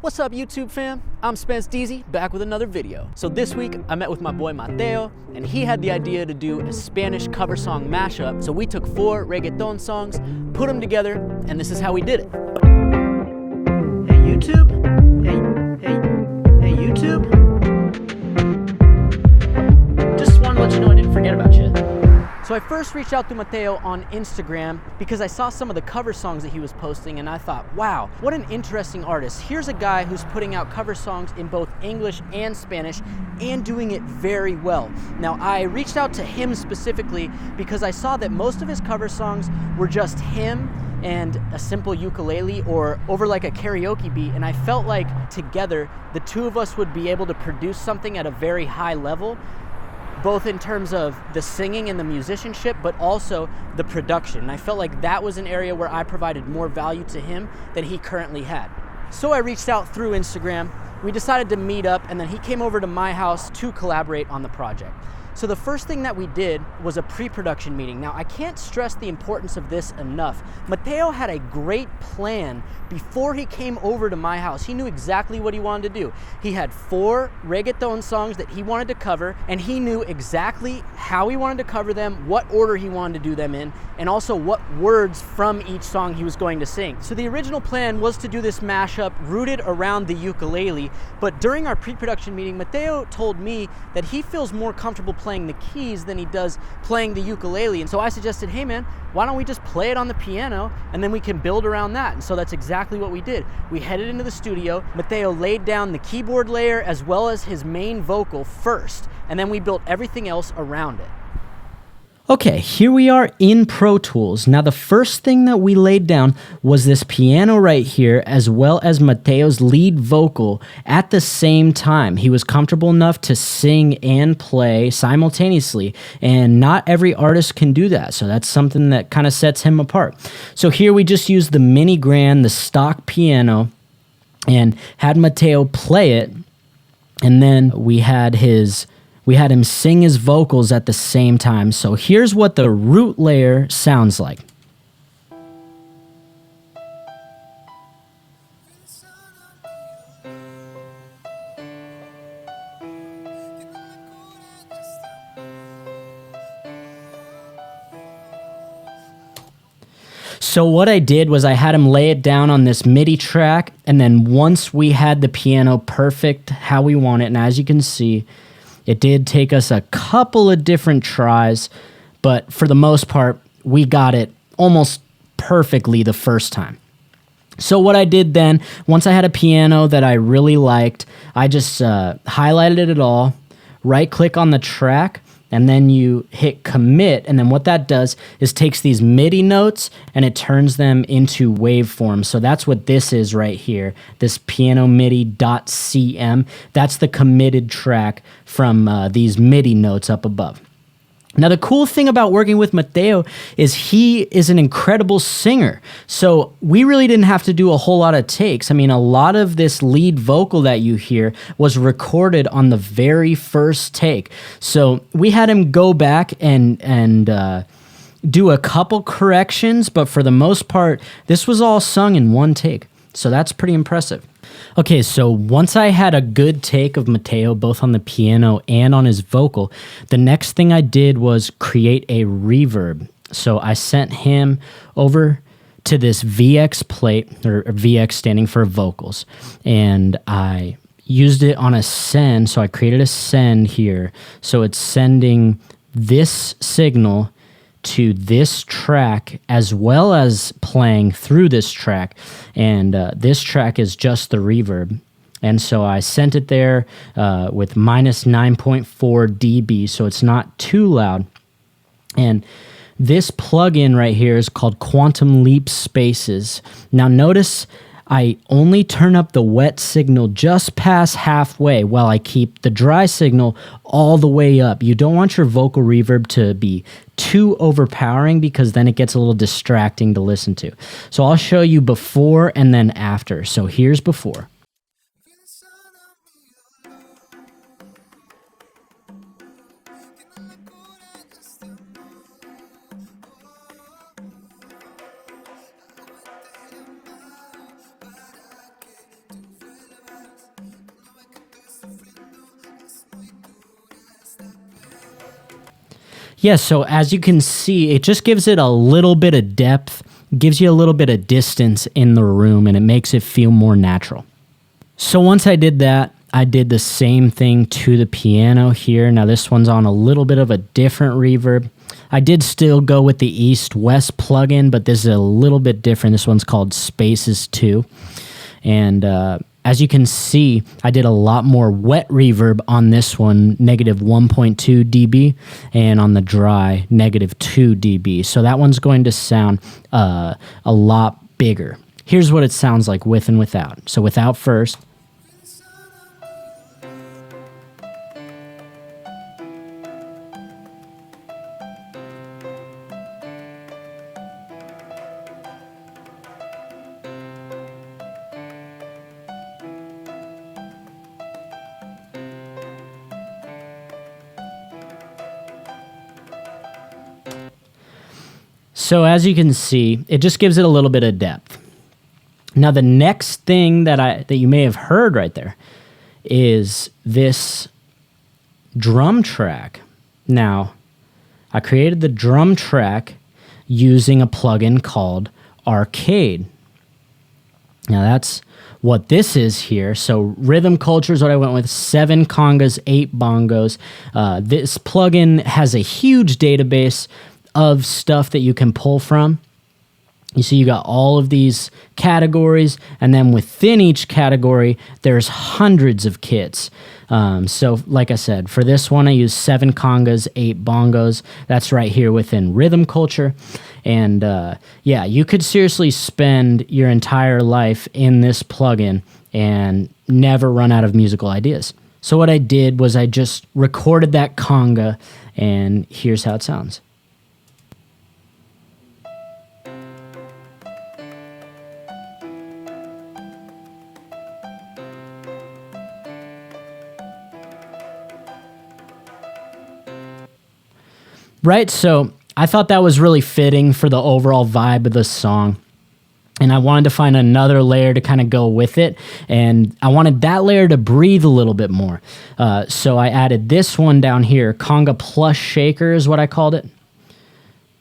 What's up YouTube fam? I'm Spence Deezy, back with another video. So this week I met with my boy Mateo and he had the idea to do a Spanish cover song mashup. So we took 4 reggaeton songs, put them together, and this is how we did it. Hey YouTube? Hey YouTube? Just wanted to let you know I didn't forget about you. So I first reached out to Mateo on Instagram because I saw some of the cover songs that he was posting and I thought, wow, what an interesting artist. Here's a guy who's putting out cover songs in both English and Spanish and doing it very well. Now I reached out to him specifically because I saw that most of his cover songs were just him and a simple ukulele or over like a karaoke beat, and I felt like together the two of us would be able to produce something at a very high level, both in terms of the singing and the musicianship, but also the production. And I felt like that was an area where I provided more value to him than he currently had. So I reached out through Instagram, we decided to meet up, and then he came over to my house to collaborate on the project. So the first thing that we did was a pre-production meeting. Now I can't stress the importance of this enough. Mateo had a great plan before he came over to my house. He knew exactly what he wanted to do. He had 4 reggaeton songs that he wanted to cover, and he knew exactly how he wanted to cover them, what order he wanted to do them in, and also what words from each song he was going to sing. So the original plan was to do this mashup rooted around the ukulele, but during our pre-production meeting, Mateo told me that he feels more comfortable playing the keys than he does playing the ukulele. And so I suggested, hey man, why don't we just play it on the piano and then we can build around that. And so that's exactly what we did. We headed into the studio. Mateo laid down the keyboard layer as well as his main vocal first, and then we built everything else around it. Okay, here we are in Pro Tools. Now the first thing that we laid down was this piano right here, as well as Mateo's lead vocal at the same time. He was comfortable enough to sing and play simultaneously, and not every artist can do that, so that's something that kind of sets him apart. So here we just used the mini grand, the stock piano, and had Mateo play it, and then we had him sing his vocals at the same time. So here's what the root layer sounds like. So what I did was I had him lay it down on this MIDI track, and then once we had the piano perfect how we want it, and as you can see, it did take us a couple of different tries, but for the most part, we got it almost perfectly the first time. So what I did then, once I had a piano that I really liked, I just highlighted it all, right-click on the track, and then you hit commit, and then what that does is takes these MIDI notes and it turns them into waveforms. So that's what this is right here, this piano MIDI.cm. That's the committed track from these MIDI notes up above. Now, the cool thing about working with Mateo is he is an incredible singer. So we really didn't have to do a whole lot of takes. I mean, a lot of this lead vocal that you hear was recorded on the very first take. So we had him go back and do a couple corrections, but for the most part, this was all sung in one take. So that's pretty impressive. Okay, so once I had a good take of Mateo, both on the piano and on his vocal, the next thing I did was create a reverb. So I sent him over to this VX plate, or VX standing for vocals, and I used it on a send, so I created a send here. So it's sending this signal to this track as well as playing through this track, and this track is just the reverb. And so I sent it there with minus 9.4 dB, so it's not too loud. And this plugin right here is called Quantum Leap Spaces. Now notice I only turn up the wet signal just past halfway while I keep the dry signal all the way up. You don't want your vocal reverb to be too overpowering because then it gets a little distracting to listen to. So I'll show you before and then after. So here's before. Yeah, so as you can see, it just gives it a little bit of depth, gives you a little bit of distance in the room, and it makes it feel more natural. So once I did that, I did the same thing to the piano here. Now this one's on a little bit of a different reverb. I did still go with the East-West plugin, but this is a little bit different. This one's called Spaces 2. And as you can see, I did a lot more wet reverb on this one, negative 1.2 dB, and on the dry, negative 2 dB. So that one's going to sound a lot bigger. Here's what it sounds like with and without. So without first. So as you can see, it just gives it a little bit of depth. Now the next thing that you may have heard right there is this drum track. Now, I created the drum track using a plugin called Arcade. Now that's what this is here. So Rhythm Culture is what I went with, 7 congas, 8 bongos. This plugin has a huge database of stuff that you can pull from. You see, you got all of these categories, and then within each category, there's hundreds of kits. So like I said, for this one, I used 7 congas, 8 bongos. That's right here within Rhythm Culture. And yeah, you could seriously spend your entire life in this plugin and never run out of musical ideas. So what I did was I just recorded that conga, and here's how it sounds. Right, so I thought that was really fitting for the overall vibe of the song. And I wanted to find another layer to kind of go with it. And I wanted that layer to breathe a little bit more. So I added this one down here, conga plus shaker is what I called it.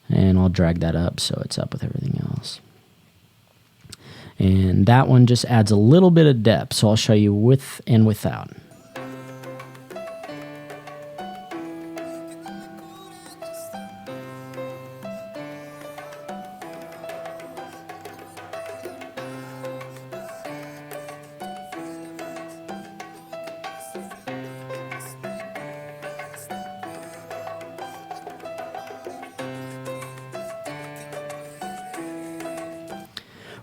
And I'll drag that up so it's up with everything else. And that one just adds a little bit of depth. So I'll show you with and without.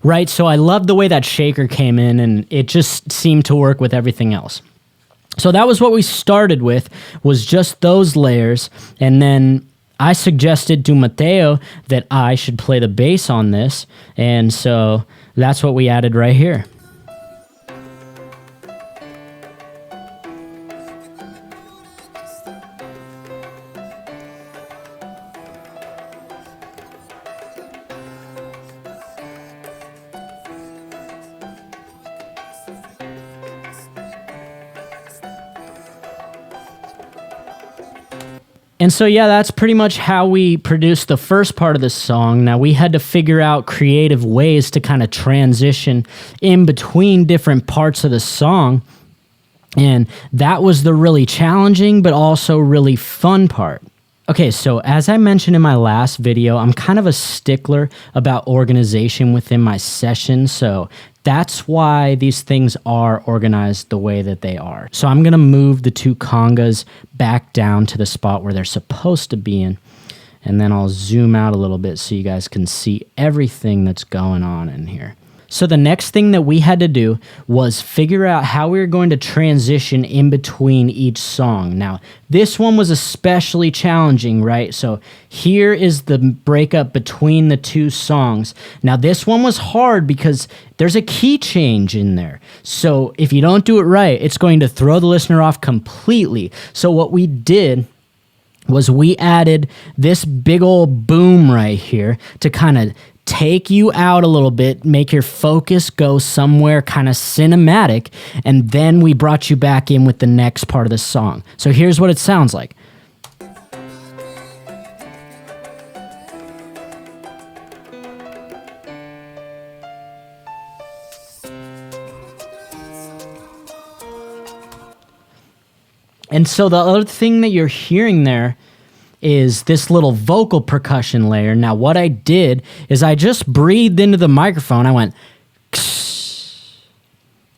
Right, so I love the way that shaker came in, and it just seemed to work with everything else. So that was what we started with, was just those layers, and then I suggested to Mateo that I should play the bass on this, and so that's what we added right here. And so, yeah, that's pretty much how we produced the first part of the song. Now, we had to figure out creative ways to kind of transition in between different parts of the song. And that was the really challenging, but also really fun part. Okay, so as I mentioned in my last video, I'm kind of a stickler about organization within my session. So that's why these things are organized the way that they are. So I'm going to move the 2 congas back down to the spot where they're supposed to be in. And then I'll zoom out a little bit so you guys can see everything that's going on in here. So the next thing that we had to do was figure out how we were going to transition in between each song. Now, this one was especially challenging, right? So here is the breakup between the 2 songs. Now, this one was hard because there's a key change in there. So if you don't do it right, it's going to throw the listener off completely. So what we did was we added this big old boom right here to kind of take you out a little bit, make your focus go somewhere kind of cinematic, and then we brought you back in with the next part of the song. So here's what it sounds like. And so the other thing that you're hearing there is this little vocal percussion layer. Now, what I did is I just breathed into the microphone. I went,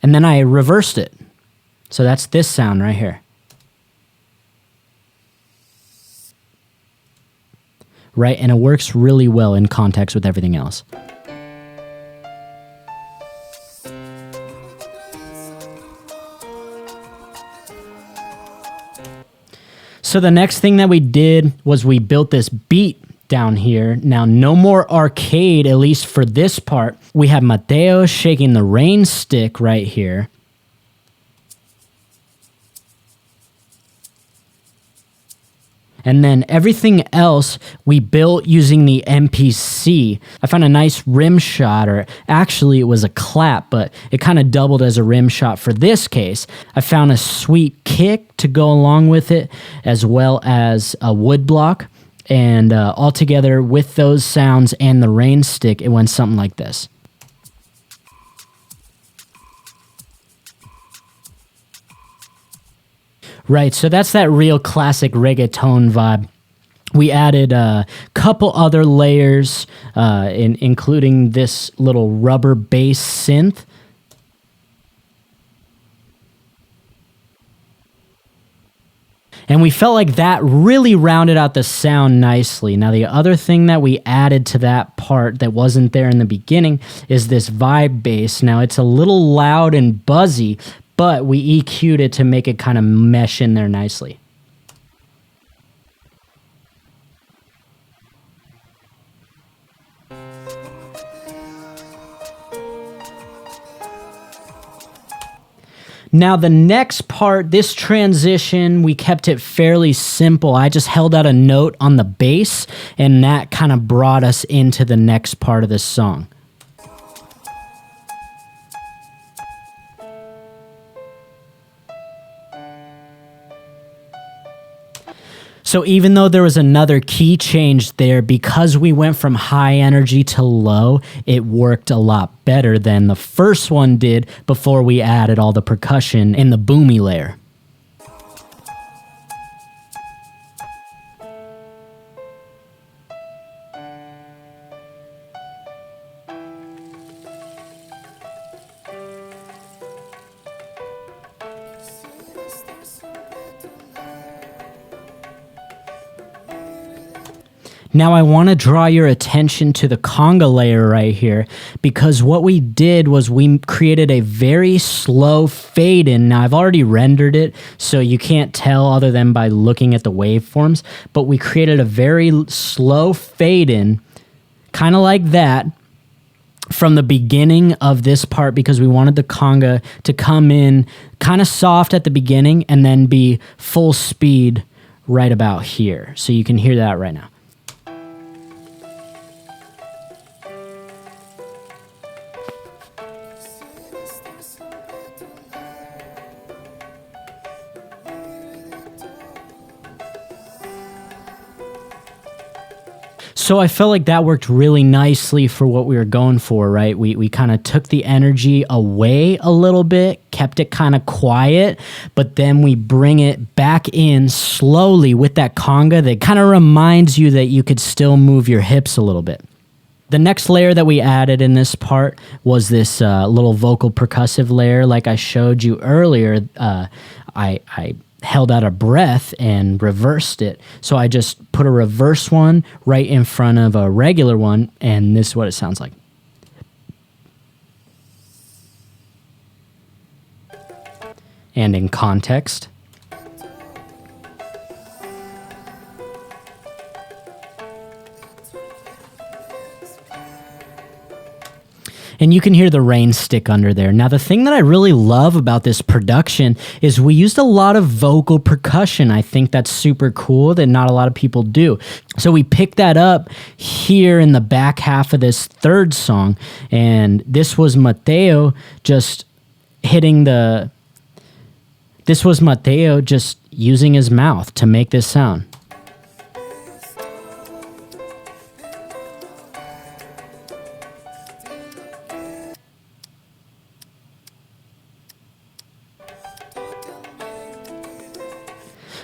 and then I reversed it. So that's this sound right here. Right? And it works really well in context with everything else. So the next thing that we did was we built this beat down here. Now, no more arcade, at least for this part. We have Mateo shaking the rain stick right here. And then everything else we built using the MPC. I found a nice rim shot, or actually it was a clap, but it kind of doubled as a rim shot for this case. I found a sweet kick to go along with it, as well as a wood block. And all together with those sounds and the rain stick, it went something like this. Right, so that's that real classic reggaeton vibe. We added a couple other layers, including this little rubber bass synth. And we felt like that really rounded out the sound nicely. Now, the other thing that we added to that part that wasn't there in the beginning is this vibe bass. Now, it's a little loud and buzzy, but we EQ'd it to make it kind of mesh in there nicely. Now, the next part, this transition, we kept it fairly simple. I just held out a note on the bass, and that kind of brought us into the next part of this song. So even though there was another key change there, because we went from high energy to low, it worked a lot better than the first one did before we added all the percussion in the boomy layer. Now I want to draw your attention to the conga layer right here, because what we did was we created a very slow fade in. Now I've already rendered it, so you can't tell other than by looking at the waveforms, but we created a very slow fade in, kind of like that, from the beginning of this part, because we wanted the conga to come in kind of soft at the beginning and then be full speed right about here. So you can hear that right now. So I felt like that worked really nicely for what we were going for, right? We kind of took the energy away a little bit, kept it kind of quiet, but then we bring it back in slowly with that conga that kind of reminds you that you could still move your hips a little bit. The next layer that we added in this part was this little vocal percussive layer. Like I showed you earlier, I held out a breath and reversed it. So I just put a reverse one right in front of a regular one, and this is what it sounds like. And in context. And you can hear the rain stick under there. Now, the thing that I really love about this production is we used a lot of vocal percussion. I think that's super cool that not a lot of people do. So we picked that up here in the back half of this third song. And this was Mateo just hitting the... This was Mateo just using his mouth to make this sound.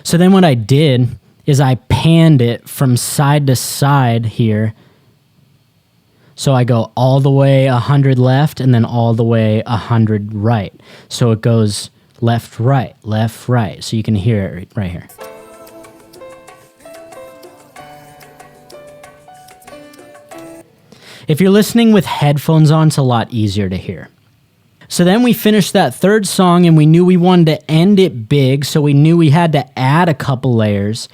So then what I did is I panned it from side to side here. So I go all the way 100 left and then all the way 100 right. So it goes left, right, left, right. So you can hear it right here. If you're listening with headphones on, it's a lot easier to hear. So then we finished that third song and we knew we wanted to end it big, so we knew we had to add a couple layers.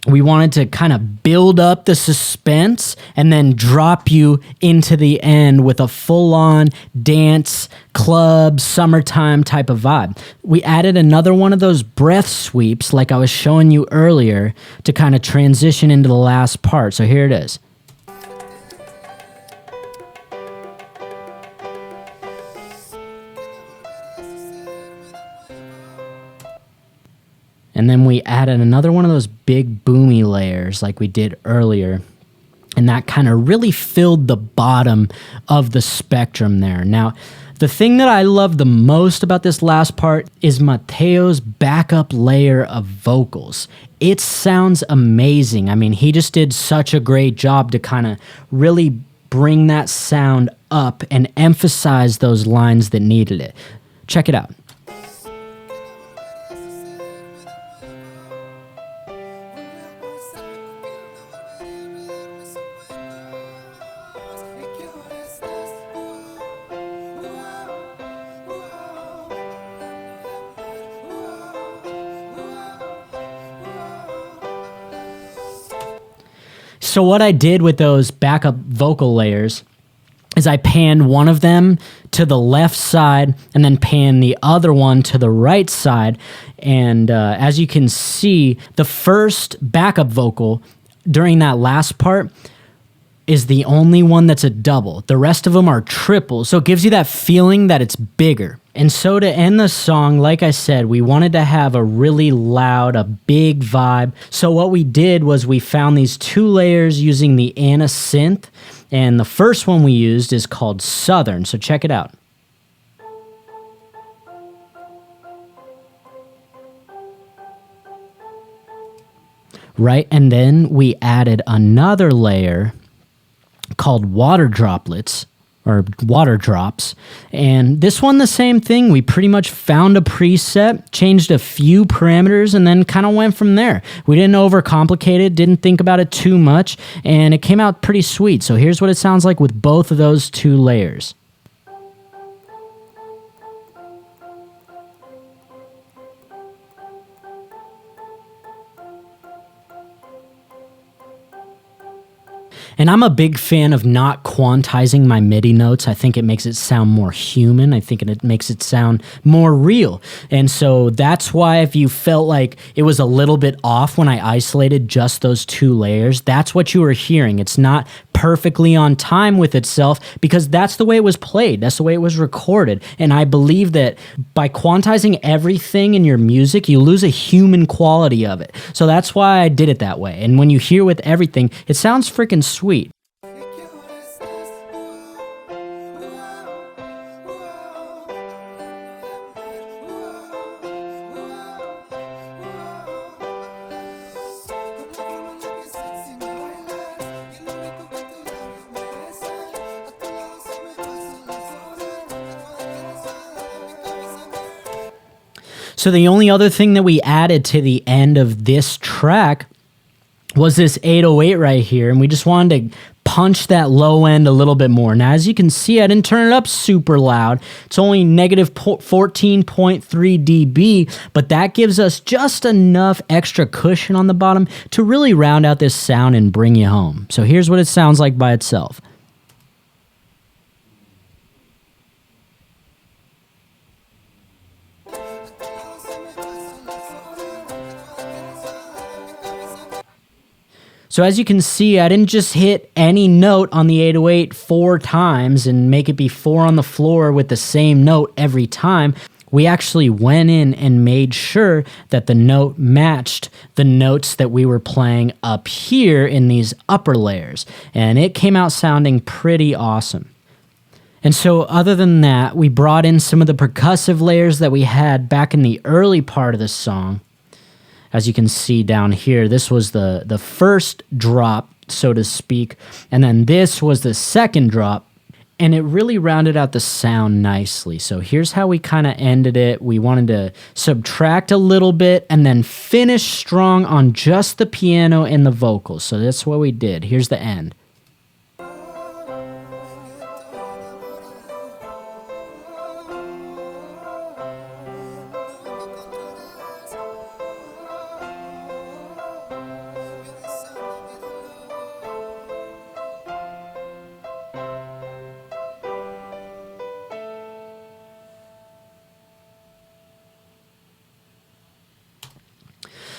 We wanted to kind of build up the suspense and then drop you into the end with a full-on dance, club, summertime type of vibe. We added another one of those breath sweeps like I was showing you earlier to kind of transition into the last part. So here it is. And then we added another one of those big boomy layers like we did earlier. And that kind of really filled the bottom of the spectrum there. Now, the thing that I love the most about this last part is Mateo's backup layer of vocals. It sounds amazing. I mean, he just did such a great job to kind of really bring that sound up and emphasize those lines that needed it. Check it out. So what I did with those backup vocal layers is I panned one of them to the left side and then panned the other one to the right side. And as you can see, the first backup vocal during that last part is the only one that's a double. The rest of them are triples, so it gives you that feeling that it's bigger. And so to end the song, like I said, we wanted to have a really loud, a big vibe. So what we did was we found these two layers using the Anna synth, and the first one we used is called Southern, so check it out. Right, and then we added another layer called Water Droplets, or Water Drops, and this one the same thing. We pretty much found a preset, changed a few parameters, and then kind of went from there. We didn't overcomplicate it, didn't think about it too much, and it came out pretty sweet. So here's what it sounds like with both of those two layers. And I'm a big fan of not quantizing my MIDI notes. I think it makes it sound more human. I think it makes it sound more real. And so that's why if you felt like it was a little bit off when I isolated just those two layers, that's what you were hearing. It's not perfectly on time with itself because that's the way it was played. That's the way it was recorded. And I believe that by quantizing everything in your music, you lose a human quality of it. So that's why I did it that way. And when you hear with everything, it sounds freaking sweet. So the only other thing that we added to the end of this track was this 808 right here, and we just wanted to punch that low end a little bit more. Now, as you can see, I didn't turn it up super loud. It's only negative 14.3 dB, but that gives us just enough extra cushion on the bottom to really round out this sound and bring you home. So here's what it sounds like by itself. So as you can see, I didn't just hit any note on the 808 4 times and make it be 4 on the floor with the same note every time. We actually went in and made sure that the note matched the notes that we were playing up here in these upper layers. And it came out sounding pretty awesome. And so other than that, we brought in some of the percussive layers that we had back in the early part of the song. as you can see down here, this was the first drop, so to speak, and then this was the second drop, and it really rounded out the sound nicely. So here's how we kind of ended it. We wanted to subtract a little bit and then finish strong on just the piano and the vocals. So that's what we did. Here's the end.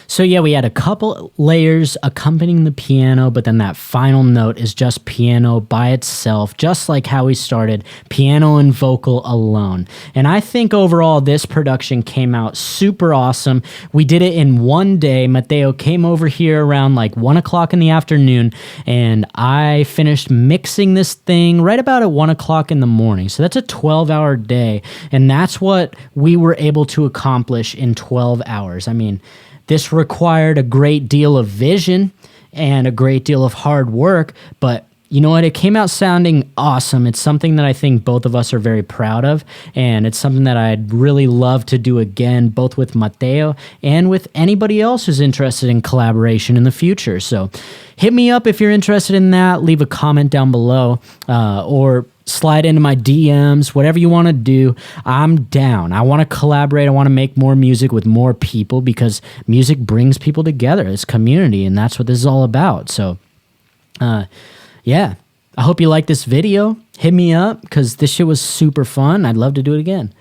So yeah, we had a couple layers accompanying the piano, but then that final note is just piano by itself, just like how we started, piano and vocal alone. And I think overall this production came out super awesome. We did it in one day. Mateo came over here around like 1 o'clock in the afternoon, and I finished mixing this thing right about at 1 o'clock in the morning. So that's a 12-hour day, and that's what we were able to accomplish in 12 hours. I mean, this required a great deal of vision and a great deal of hard work, but you know what? It came out sounding awesome. It's something that I think both of us are very proud of, and it's something that I'd really love to do again, both with Mateo and with anybody else who's interested in collaboration in the future. So hit me up if you're interested in that. Leave a comment down below, or slide into my DMs, whatever you want to do. I'm down. I want to collaborate. I want to make more music with more people, because music brings people together. It's community, and that's what this is all about. So, yeah, I hope you like this video. Hit me up, because this shit was super fun. I'd love to do it again.